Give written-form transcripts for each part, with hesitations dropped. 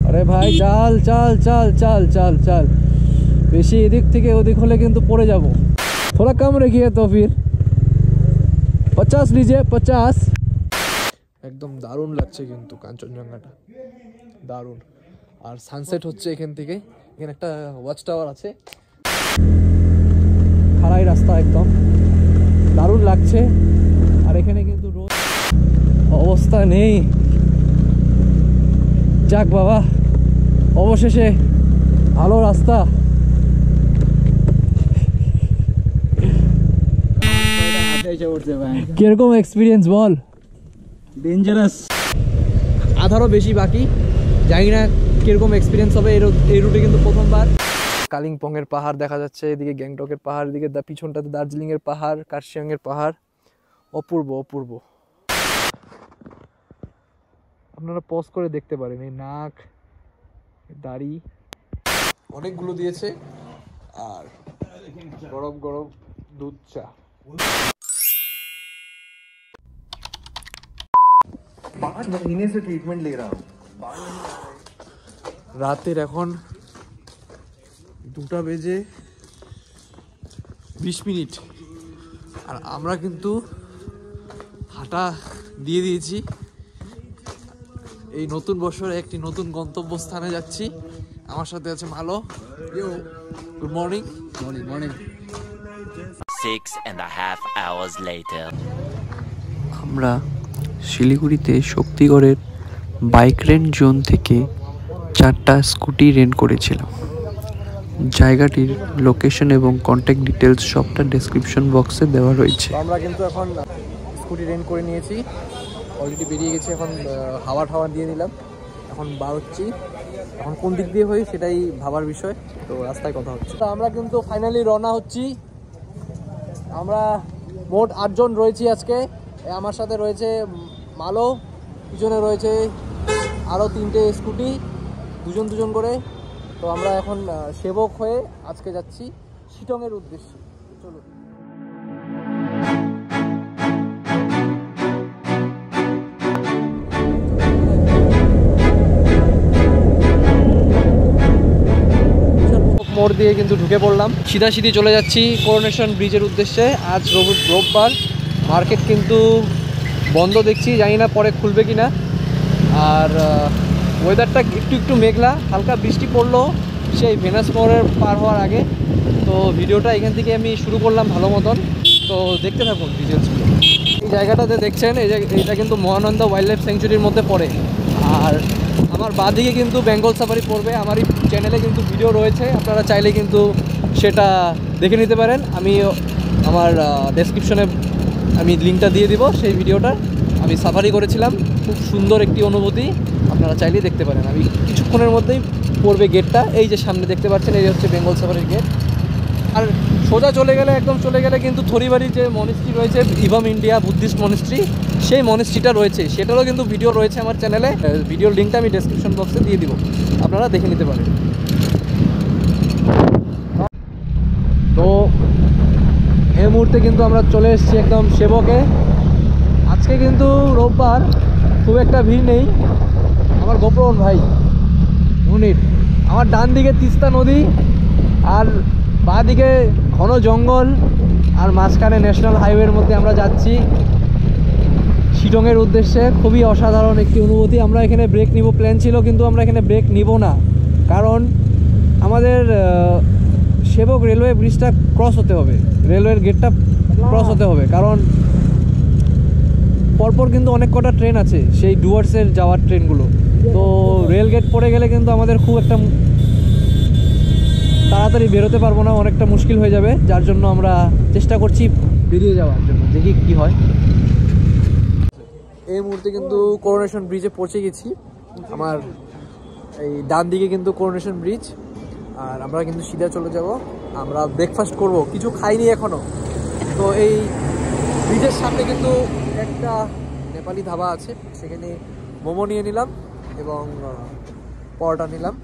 अरे भाई चल चल चल चल चल चल বেশি এদিক থেকে ওদিক হলে কিন্তু পড়ে যাব थोड़ा कम रखिए तो फिर 50 लीजिए 50 একদম দারুণ লাগছে কিন্তু কাঞ্চনজঙ্ঘাটা দারুণ আর সানসেট হচ্ছে এখান থেকে এখানে একটা ওয়াচ টাওয়ার আছে খাড়াই রাস্তা একদম দারুণ লাগছে আর এখানে কিন্তু রোদ অবস্থা নেই যাক বাবা অবশেষে ভালো রাস্তা কিরকম এক্সপিরিয়েন্স বল ডেঞ্জারাস আধারও বেশি বাকি জানি না কিরকম এক্সপিরিয়েন্স হবে এই রুটে কিন্তু প্রথমবার কালিম্পং এর পাহাড় দেখা যাচ্ছে এদিকে গ্যাংটকের পাহাড় এদিকে পিছনটাতে দার্জিলিং এর পাহাড় কার্শিয়াং এর পাহাড় অপূর্ব অপূর্ব আপনারা পজ করে দেখতে পারেন এই নাক দাড়ি অনেকগুলো দিয়েছে আর গরম গরম দুধ চা ट्रीटमेंट ले रहा हूँ রাতের এখন 2টা বেজে 20 মিনিট আর আমরা কিন্তু হাঁটা দিয়ে দিয়েছি এই নতুন বছরে একটি নতুন গন্তব্যস্থানে যাচ্ছি আমার সাথে আছে মালো good morning morning morning 6.5 hours later আমরা শিলিগুড়িতে শক্তিগড়ের বাইক রেন্ট জোন থেকে 4টা স্কুটি রেন্ট করেছিলাম জায়গাটির লোকেশন এবং কন্ট্যাক্ট ডিটেলস সবটা ডেসক্রিপশন বক্সে দেওয়া রয়েছে আমরা কিন্তু এখন স্কুটি রেন্ট করে নিয়েছি অলরেডি বেরিয়ে গেছি এখন হাওয়া ঠাওয়া দিয়ে নিলাম এখন বার হচ্ছি এখন কোন দিক দিয়ে হই সেটাই ভাবার বিষয় তো রাস্তায় কথা হচ্ছে তো আমরা কিন্তু ফাইনালি রওনা হচ্ছি আমরা মোট 8 জন রয়েছি আজকে আমার সাথে রয়েছে মালো পিছনে রয়েছে আরও 3টে স্কুটি দুজন দুজন করে তো আমরা এখন সেবক হয়ে আজকে যাচ্ছি শিটংয়ের উদ্দেশ্যে চলো মোড় দিয়ে কিন্তু ঢুকে পড়লাম সিধাসিধি চলে যাচ্ছি করোনেশন ব্রিজের উদ্দেশ্যে আজ রোববার মার্কেট কিন্তু বন্ধ দেখছি জানি না পরে খুলবে কিনা আর ওয়েদারটা একটু একটু মেঘলা হালকা বৃষ্টি পড়লো সেই ভেনাস মোড়ের পার হওয়ার আগে তো ভিডিওটা এখান থেকে আমি শুরু করলাম ভালো মতন তো দেখতে থাকুন ডিটেলসগুলো এই জায়গাটাতে দেখছেন এইটা কিন্তু মহানন্দা ওয়াইল্ড লাইফ স্যাংচুরির মধ্যে পড়ে আর আমার বাঁদিকে কিন্তু বেঙ্গল সাফারি পড়বে আমার এই চ্যানেলে কিন্তু ভিডিও রয়েছে আপনারা চাইলে কিন্তু সেটা দেখে নিতে পারেন আমি আমার ডেসক্রিপশনে আমি লিঙ্কটা দিয়ে দিব সেই ভিডিওটার আমি সাফারি করেছিলাম খুব সুন্দর একটি অনুভূতি আপনারা চাইলেই দেখতে পারেন আমি কিছুক্ষণের মধ্যেই পড়বে গেটটা এই যে সামনে দেখতে পাচ্ছেন এই হচ্ছে বেঙ্গল সাফারির গেট আর সোজা চলে গেলে একদম চলে গেলে কিন্তু থরিবাড়ির যে মনিস্ট্রি রয়েছে ইভাম ইন্ডিয়া বুদ্ধিস্ট মনিস্ট্রি সেই মনিস্ট্রিটা রয়েছে সেটারও কিন্তু ভিডিও রয়েছে আমার চ্যানেলে ভিডিওর লিঙ্কটা আমি ডেসক্রিপশন বক্সে দিয়ে দিব আপনারা দেখে নিতে পারেন তো এই মুহূর্তে কিন্তু আমরা চলে এসেছি একদম সেবকে আজকে কিন্তু রোববার খুব একটা ভিড় নেই আমার গোপন ভাই মুনির আমার ডান দিকে তিস্তা নদী আর বাঁ দিকে ঘন জঙ্গল আর মাঝখানে ন্যাশনাল হাইওয়ের মধ্যে আমরা যাচ্ছি শিটংয়ের উদ্দেশ্যে খুবই অসাধারণ একটি অনুভূতি আমরা এখানে ব্রেক নিব প্ল্যান ছিল কিন্তু আমরা এখানে ব্রেক নিব না কারণ আমাদের সেবক রেলওয়ে ব্রিজটা ক্রস হতে হবে রেলওয়ের গেটটা ক্রস হতে হবে কারণ পরপর কিন্তু অনেক কটা ট্রেন আছে সেই ডুয়ার্সের যাওয়ার ট্রেনগুলো তো রেল গেট পড়ে গেলে কিন্তু আমাদের খুব একটা তাড়াতাড়ি বেরোতে পারবো না অনেকটা মুশকিল হয়ে যাবে যার জন্য আমরা চেষ্টা করছি বেরিয়ে যাওয়ার জন্য দেখি কি হয় এই মুহূর্তে কিন্তু করোনেশন ব্রিজে পৌঁছে গেছি আমার এই ডান দিকে কিন্তু করোনেশন ব্রিজ আর আমরা কিন্তু সিধা চলে যাব আমরা ব্রেকফাস্ট করব কিছু খাইনি এখনো তো এই ব্রিজের সামনে কিন্তু একটা নেপালি ধাবা আছে সেখানে মোমো নিয়ে নিলাম এবং পরোটা নিলাম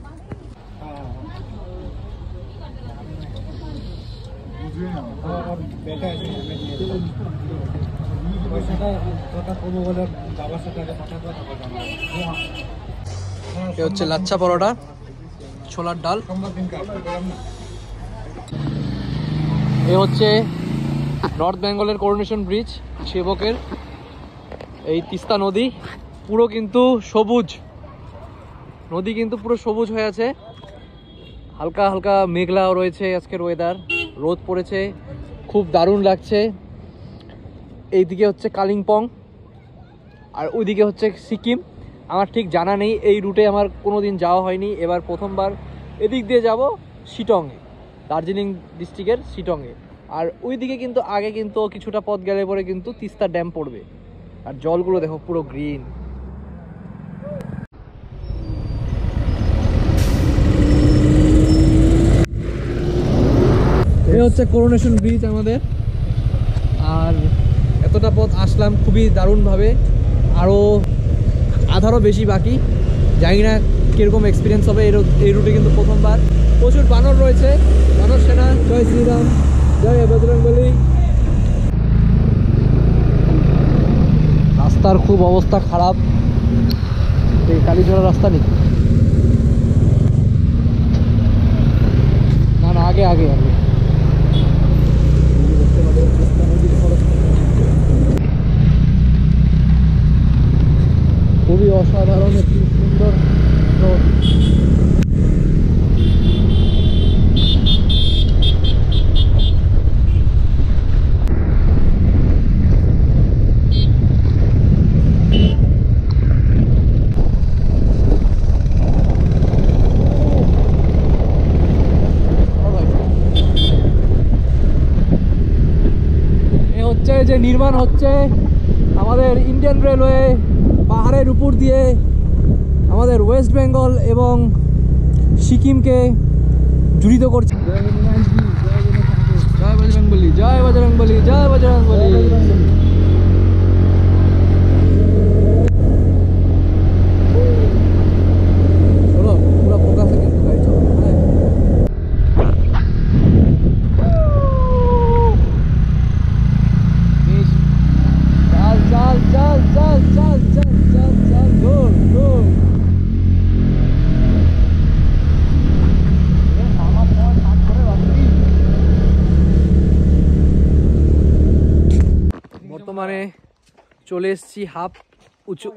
এ হচ্ছে লাচ্ছা পরোটা, ছোলার ডাল। এ হচ্ছে নর্থ বেঙ্গলের করোনেশন ব্রিজ, সেবকের। এই তিস্তা নদী পুরো কিন্তু সবুজ, নদী কিন্তু পুরো সবুজ হয়ে আছে। হালকা হালকা মেঘলাও রয়েছে আজকের ওয়েদার, রোদ পড়েছে, খুব দারুণ লাগছে। এইদিকে হচ্ছে কালিম্পং আর ওইদিকে হচ্ছে সিকিম। আমার ঠিক জানা নেই, এই রুটে আমার কোনো দিন যাওয়া হয়নি, এবার প্রথমবার এদিক দিয়ে যাব শিটংয়ে, দার্জিলিং ডিস্ট্রিক্টের শিটংয়ে। আর ওইদিকে কিন্তু আগে কিন্তু কিছুটা পথ গেলে পরে কিন্তু তিস্তা ড্যাম পড়বে, আর জলগুলো দেখো পুরো গ্রিন। এই হচ্ছে করোনেশন ব্রিজ আমাদের। আর এতটা পথ আসলাম খুবই দারুণভাবে, আরও আধারও বেশি বাকি। জানি না কীরকম এক্সপিরিয়েন্স হবে। এই রুটে কিন্তু প্রথমবার। প্রচুর বানর রয়েছে, বানর সেনা। জয় শ্রীরাম, জয় বজরংবলী। রাস্তার খুব অবস্থা খারাপ, এই কালীঝোড়া রাস্তা নেই, না না আগে আগে আগে। খুবই অসাধারণ একটি সুন্দর রোড। যে নির্মাণ হচ্ছে আমাদের ইন্ডিয়ান রেলওয়ে পাহাড়ের উপর দিয়ে আমাদের ওয়েস্ট বেঙ্গল এবং সিকিমকে জড়িত করছে। জয় বজরংবলী, জয় বজরংবলী, জয় বজরংবলী। চলো পুরো ফোকাসে কিন্তু গাড়ি চলো। চল চল চল চল চল চল চল গোল গোল। বর্তমানে চলে এসেছি হাফ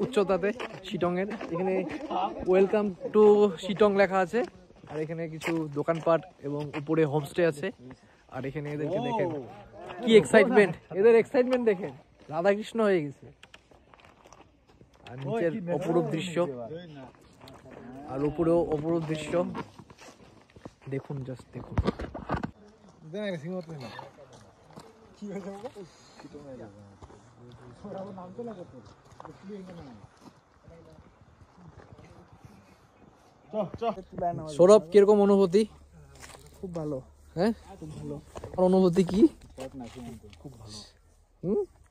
উচ্চতাতে শিটংয়ের। এখানে ওয়েলকাম টু শিটং লেখা আছে, আর এখানে কিছু দোকানপাট এবং উপরে হোমস্টে আছে। আর এখানে এদেরকে দেখেন কি এক্সাইটমেন্ট, এদের এক্সাইটমেন্ট দেখেন, রাধাকৃষ্ণ হয়ে গেছে। আর নিচের অপরূপ দৃশ্য, আর উপরেও অপরূপ দৃশ্য দেখুন, জাস্ট দেখুন। সৌরভ, কিরকম অনুভূতি? খুব ভালো। হ্যাঁ খুব ভালো। অনুভূতি কি? খুব ভালো।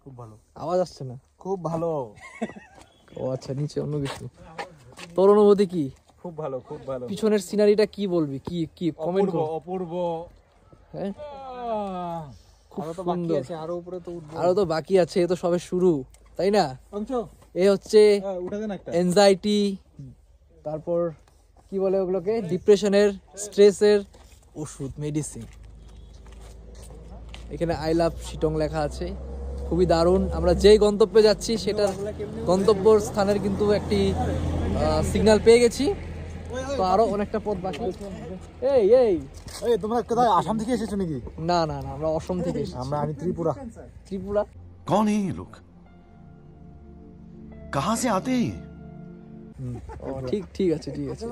খুব ভালো। আওয়াজ আসছে না। খুব ভালো। ও আচ্ছা, নিচে অন্য কিছু। তোর অনুভূতি কি? খুব ভালো, খুব ভালো। পিছনের সিনারিটা কি বলবি? কি কি কমেন্ট কর। অপূর্ব। হ্যাঁ, আরো তো বাকি আছে, আরো উপরে তো উঠবো। আরো তো বাকি আছে, এ তো সবে শুরু, তাই না? অংশ এ হচ্ছে উঠে দেন একটা। এনজাইটি, তারপর কি বলে ওগুলোকে, ডিপ্রেশনের, স্ট্রেসের ওষুধ, মেডিসিন। এখানে আই লাভ শিটং লেখা আছে, খুবই দারুণ। আমরা যেই গন্তব্যে যাচ্ছি সেটার গন্তব্য স্থানের কিন্তু একটি সিগন্যাল পেয়ে গেছি, তো আরো অনেকটা পথ বাকি। এই এই এই তোমরা কোথায়, আসাম থেকে এসেছো নাকি? না না না, আমরা অসম থেকে এসেছি। আমি ত্রিপুরা। ত্রিপুরা? कौन है ये लोग? कहां से आते हैं ये? ও ঠিক ঠিক আছে, ঠিক আছে।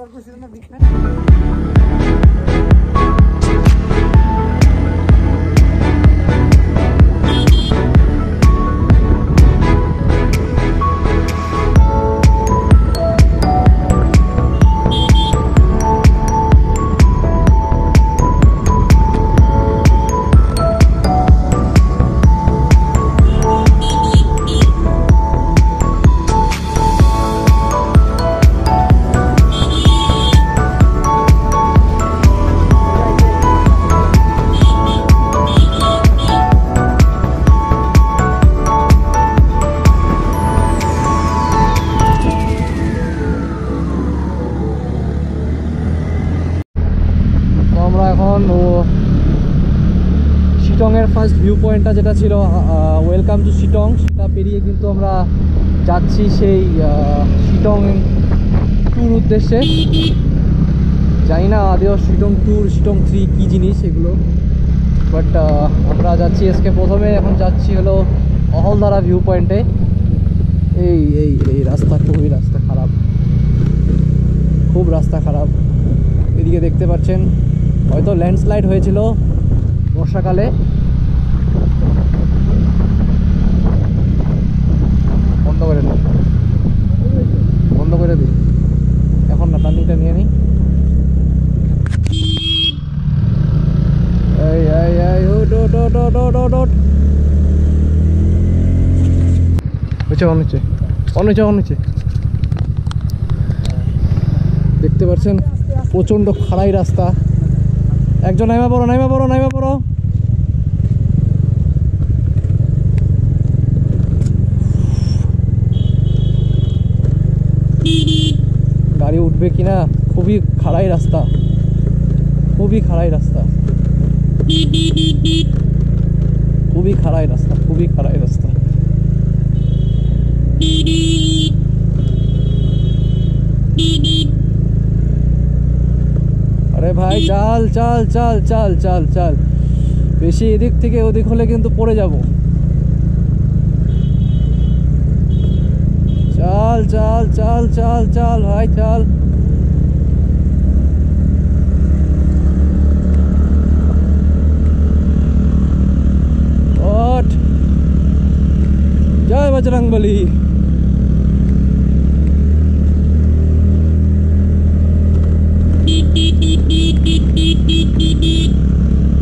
এখন ও শিটংয়ের ফার্স্ট ভিউ পয়েন্টটা যেটা ছিল ওয়েলকাম টু শিটং, সেটা পেরিয়ে কিন্তু আমরা যাচ্ছি সেই শিটং ট্যুর উদ্দেশ্যে। জানি না আদেও শিটং ট্যুর, শিটং 3 কী জিনিস এগুলো, বাট আমরা যাচ্ছি আজকে প্রথমে। এখন যাচ্ছি হলো অহলদারা ভিউ পয়েন্টে। এই এই এই রাস্তা, খুবই রাস্তা খারাপ, খুব রাস্তা খারাপ। এদিকে দেখতে পাচ্ছেন হয়তো ল্যান্ডস্লাইড হয়েছিল বর্ষাকালে। বন্ধ করে দিই, বন্ধ করে দিই, এখন না, টার্নিংটা নিয়ে নিই। এই এই এই ওট ওট ওট ওট ওট ওট ওট হচ্ছে, অন হচ্ছে, অন হচ্ছে, অন হচ্ছে। দেখতে পাচ্ছেন প্রচণ্ড খাড়াই রাস্তা। একজন নাইমা পড়ো, নাইমা পড়ো, নাইমা পড়ো। গাড়ি উঠবে কিনা, খুবই খাড়াই রাস্তা, খুবই খাড়াই রাস্তা, খুবই খাড়াই রাস্তা, খুবই খাড়াই রাস্তা। আরে ভাই চাল চাল চাল চাল চাল চাল, বেশি এদিক থেকে ওদিক হলে কিন্তু পড়ে যাব। চাল চাল চাল চাল চাল ভাই চাল। ওঠ, জয় বজরংবলী।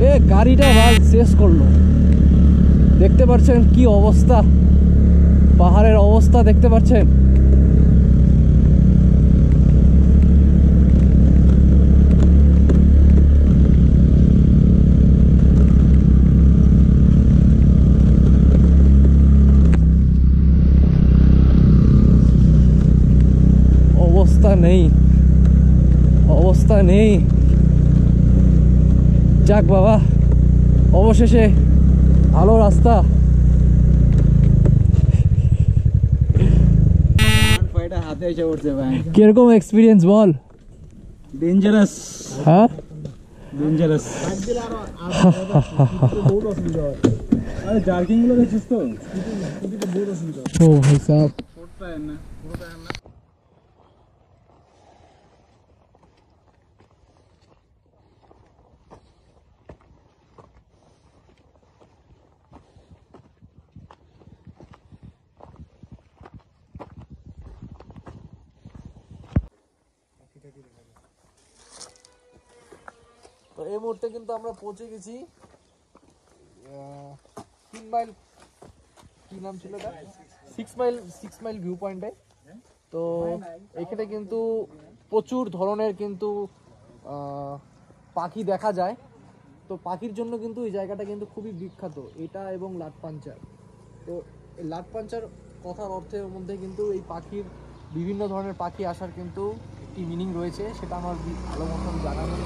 এ গাড়িটা ভাই শেষ করলো। দেখতে পাচ্ছেন কি অবস্থা, পাহাড়ের অবস্থা দেখতে পাচ্ছেন। অবস্থা নেই, অবস্থা নেই। যাক বাবা, অবশেষে ভালো রাস্তা। হাতে এসে উঠছে ভাই, কিরকম এক্সপিরিয়েন্স বল? ডেঞ্জারাস, হ্যাঁ ডেঞ্জারাস। আরে জার্কিং গুলো দেখছিস তো, স্কুটিতে বহুত অসুবিধা। ও ভাই সাহেব, ছোটটা এর না, পুরোটা এর না। তো এই মুহূর্তে কিন্তু আমরা পৌঁছে গেছি 3 মাইল, কি নাম ছিল এটা, 6 মাইল ভিউ পয়েন্টে। তো এখানে কিন্তু প্রচুর ধরনের কিন্তু পাখি দেখা যায়। তো পাখির জন্য কিন্তু এই জায়গাটা কিন্তু খুবই বিখ্যাত, এটা এবং লাটপাঞ্চার। তো এই লাটপাঞ্চার কথার অর্থের মধ্যে কিন্তু এই পাখির, বিভিন্ন ধরনের পাখি আসার কিন্তু একটি মিনিং রয়েছে, সেটা আমার ভালো মতন জানা নেই।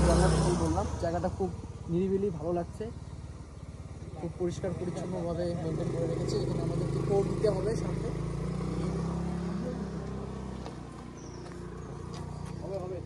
জায়গাটা বললাম, জায়গাটা খুব নিরিবিলি, ভালো লাগছে, খুব পরিষ্কার পরিচ্ছন্নভাবে মেনটেন করে রেখেছে। এখানে আমাদেরকে কোড দিতে হবে সামনে, হবে হবে।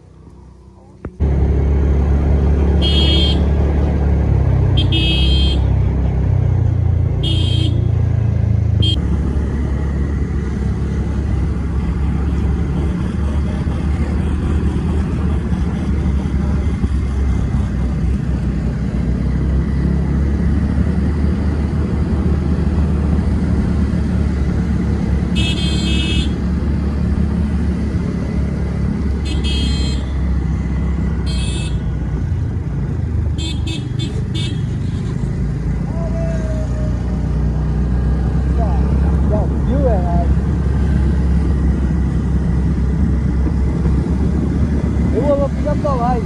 ভাই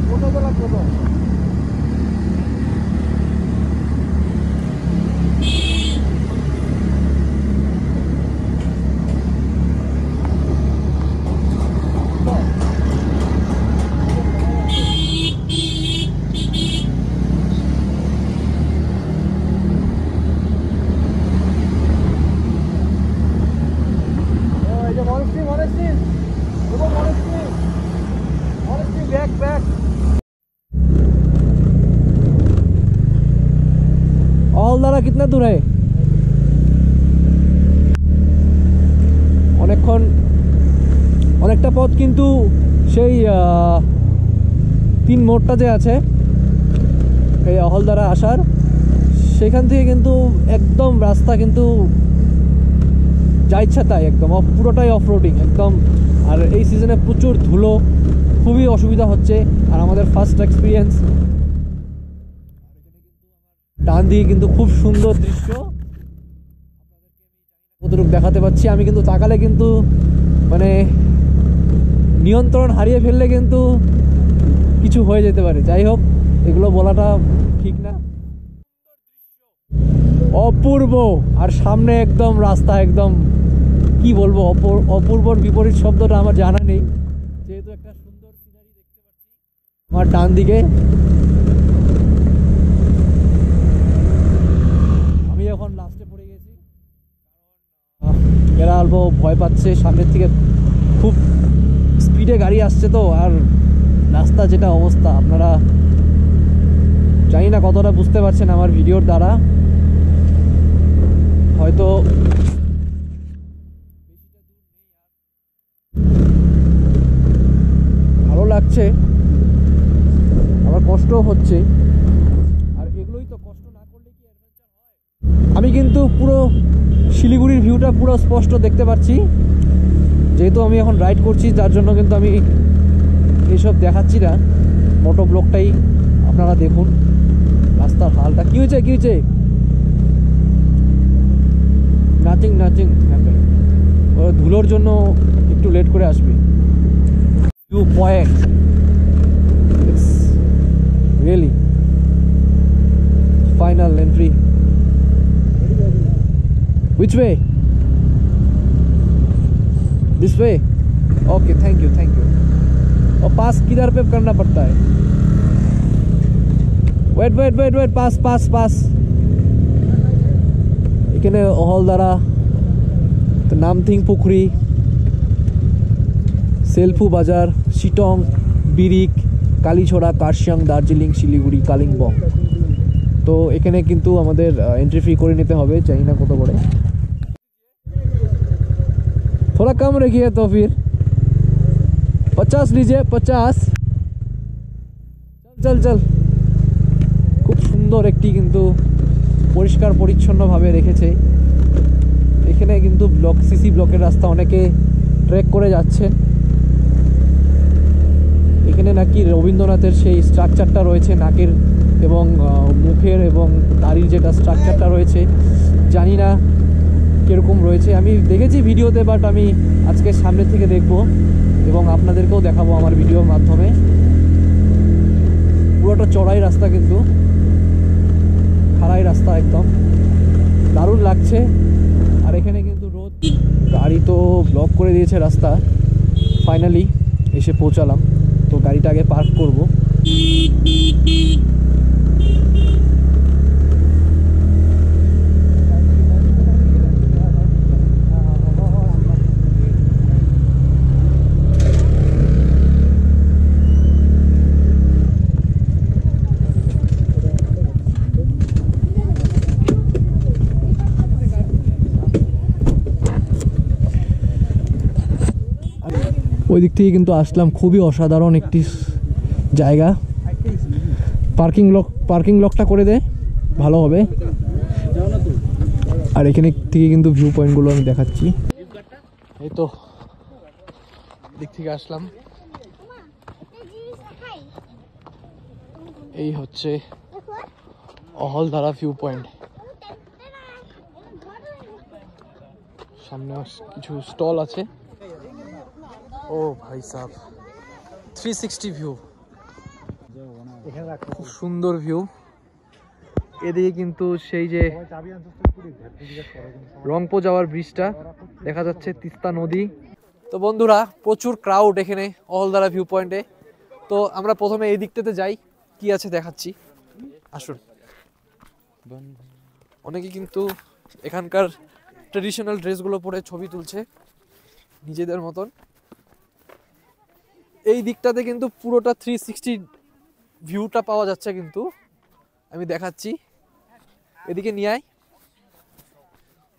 কোথায় তো লাগবে তো। दूर है অনেকক্ষণ অনেকটা পথ কিন্তু সেই 3 মোড়টা যে আছে এই অহলদারা আসার সেখান থেকে কিন্তু একদম রাস্তা কিন্তু যা ইচ্ছা তাই একদম পুরোটাই অফ রোডিং একদম। আর এই সিজনে প্রচুর ধুলো, খুবই অসুবিধা হচ্ছে। আর আমাদের ফার্স্ট এক্সপিরিয়েন্স। ডান দিকে কিন্তু খুব সুন্দর দৃশ্য, কতটুকু দেখাতে পাচ্ছি আমি, কিন্তু তাকালে কিন্তু মানে নিয়ন্ত্রণ হারিয়ে ফেললে কিন্তু কিছু হয়ে যেতে পারে। যাই হোক, এগুলো বলাটা ঠিক না। অপূর্ব। আর সামনে একদম রাস্তা, একদম কি বলবো, অপূর্বর বিপরীত শব্দটা আমার জানা নেই, যেহেতু একটা সুন্দর সিনারি দেখতে পাচ্ছি আমার ডান দিকে। আমি এখন লাস্টে পড়ে গেছি, এরা অল্প ভয় পাচ্ছে, সামনের থেকে খুব স্পিডে গাড়ি আসছে তো। আর রাস্তা যেটা অবস্থা, আপনারা জানি না কতটা বুঝতে পারছেন আমার ভিডিওর দ্বারা, হয়তো ভালো লাগছে আবার কষ্টও হচ্ছে। আর এগুলোই তো, কষ্ট না করলে কি অ্যাডভেঞ্চার হয়। আমি কিন্তু পুরো শিলিগুড়ির ভিউটা পুরো স্পষ্ট দেখতে পাচ্ছি, যেহেতু আমি এখন রাইড করছি, যার জন্য কিন্তু আমি এইসব দেখাচ্ছি না। মোটো ব্লগটাই আপনারা দেখুন রাস্তার হালটা। কি হয়েছে, কি হয়েছে? Nothing nothing happen. ওরা ধুলোর জন্য একটু লেট করে আসবে। View point, it's really final entry. Which way? This way? Okay, thank you, thank you. और पास किधर पे करना पड़ता है? Wait, wait, wait, wait, pass. এখানে অহলদারা, নামথিং পুকুরি, সেলফু বাজার, শিটং, বিরিক, কালীছড়া, কার্শিয়াং, দার্জিলিং, শিলিগুড়ি, কালিম্পং। তো এখানে কিন্তু আমাদের এন্ট্রি ফি করে নিতে হবে, জানি না কত করে। थोड़ा कम रखिए तो फिर 50 लीजिए, 50। চল। খুব সুন্দর একটি কিন্তু পরিষ্কার পরিচ্ছন্নভাবে রেখেছে। এখানে কিন্তু সিসি ব্লকের রাস্তা অনেকে ট্রেক করে যাচ্ছেন। এখানে নাকি রবীন্দ্রনাথের সেই স্ট্রাকচারটা রয়েছে, নাকের এবং মুখের এবং দাড়ির যেটা স্ট্রাকচারটা রয়েছে, জানি না কীরকম রয়েছে। আমি দেখেছি ভিডিওতে, বাট আমি আজকে সামনে থেকে দেখব এবং আপনাদেরকেও দেখাবো আমার ভিডিওর মাধ্যমে। পুরোটা চড়াই রাস্তা, কিন্তু খাড়াই রাস্তা, একদম দারুণ লাগছে। আর এখানে কিন্তু রোদ, গাড়ি তো ব্লক করে দিয়েছে রাস্তা। ফাইনালি এসে পৌঁছালাম, তো গাড়িটা আগে পার্ক করব। ওই দিক থেকে কিন্তু আসলাম, খুবই অসাধারণ একটি জায়গা। পার্কিং লকটা করে দে, ভালো হবে। আর এখানে থেকে কিন্তু ভিউ পয়েন্টগুলো আমি দেখাচ্ছি। এই তো দিক থেকে আসলাম, এই হচ্ছে অহলদারা ভিউ পয়েন্ট। সামনে কিছু স্টল আছে। ও ভাই সাহেব, 360 ভিউ, খুব সুন্দর ভিউ। এদিকে কিন্তু সেই যে রংপো যাওয়ার ব্রিজটা দেখা যাচ্ছে, তিস্তা নদী। তো বন্ধুরা, প্রচুর ক্রাউড এখানে অহলদারা ভিউ পয়েন্টে। তো আমরা প্রথমে এই দিকটাতে যাই, কি আছে দেখাচ্ছি, আসুন। অনেকে কিন্তু এখানকার ট্রেডিশনাল ড্রেসগুলো পরে ছবি তুলছে নিজেদের মতন। এই দিকটাতে কিন্তু পুরোটা 360 ভিউটা পাওয়া যাচ্ছে, কিন্তু আমি দেখাচ্ছি। এদিকে নিয়ে আয়।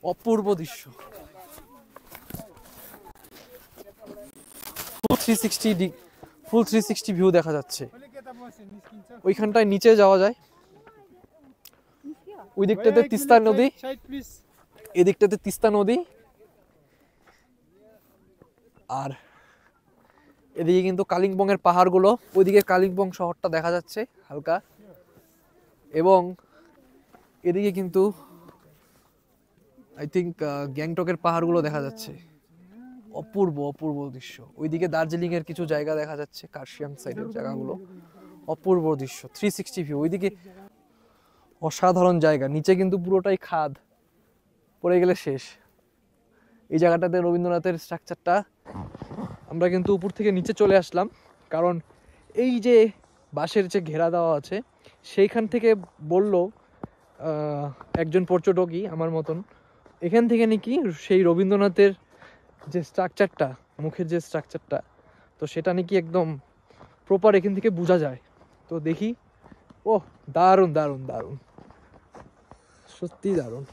অপূর্ব দৃশ্য। ফুল 360 ভিউ দেখা যাচ্ছে। ওইখানটায় নিচে যাওয়া যায়, ওই দিকটাতে তিস্তা নদী, এদিকটাতে তিস্তা নদী, আর এদিকে কিন্তু কালিম্পং এর পাহাড়গুলো, ওইদিকে কালিম্পং শহরটা দেখা যাচ্ছে হালকা, এবং এদিকে কিন্তু আই থিঙ্ক গ্যাংটকের পাহাড়গুলো দেখা যাচ্ছে। অপূর্ব অপূর্ব দৃশ্য। ওইদিকে দার্জিলিং এর কিছু জায়গা দেখা যাচ্ছে, কার্শিয়াং সাইডের জায়গাগুলো। অপূর্ব দৃশ্য, 360 ভিউ। ওইদিকে অসাধারণ জায়গা, নিচে কিন্তু পুরোটাই খাদ, পড়ে গেলে শেষ। এই জায়গাটাতে রবীন্দ্রনাথের স্ট্রাকচারটা, আমরা কিন্তু উপর থেকে নিচে চলে আসলাম, কারণ এই যে বাঁশের যে ঘেরা দেওয়া আছে সেইখান থেকে বলল একজন পর্যটকই আমার মতন, এখান থেকে নাকি সেই রবীন্দ্রনাথের যে স্ট্রাকচারটা, মুখের যে স্ট্রাকচারটা, তো সেটা নাকি একদম প্রপার এখান থেকে বোঝা যায়। তো দেখি, ও দারুণ দারুণ দারুণ, সত্যি দারুণ।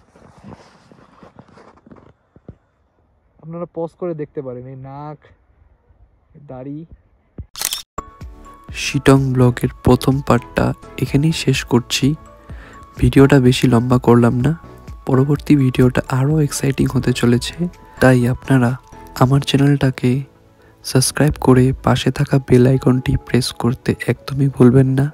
আপনারা পজ করে দেখতে পারেন এই নাক, দাড়ি। শিটং ব্লগের প্রথম পার্টটা এখানেই শেষ করছি। ভিডিওটা বেশি লম্বা করলাম না, পরবর্তী ভিডিওটা আরও এক্সাইটিং হতে চলেছে, তাই আপনারা আমার চ্যানেলটাকে সাবস্ক্রাইব করে পাশে থাকা বেল আইকনটি প্রেস করতে একদমই ভুলবেন না।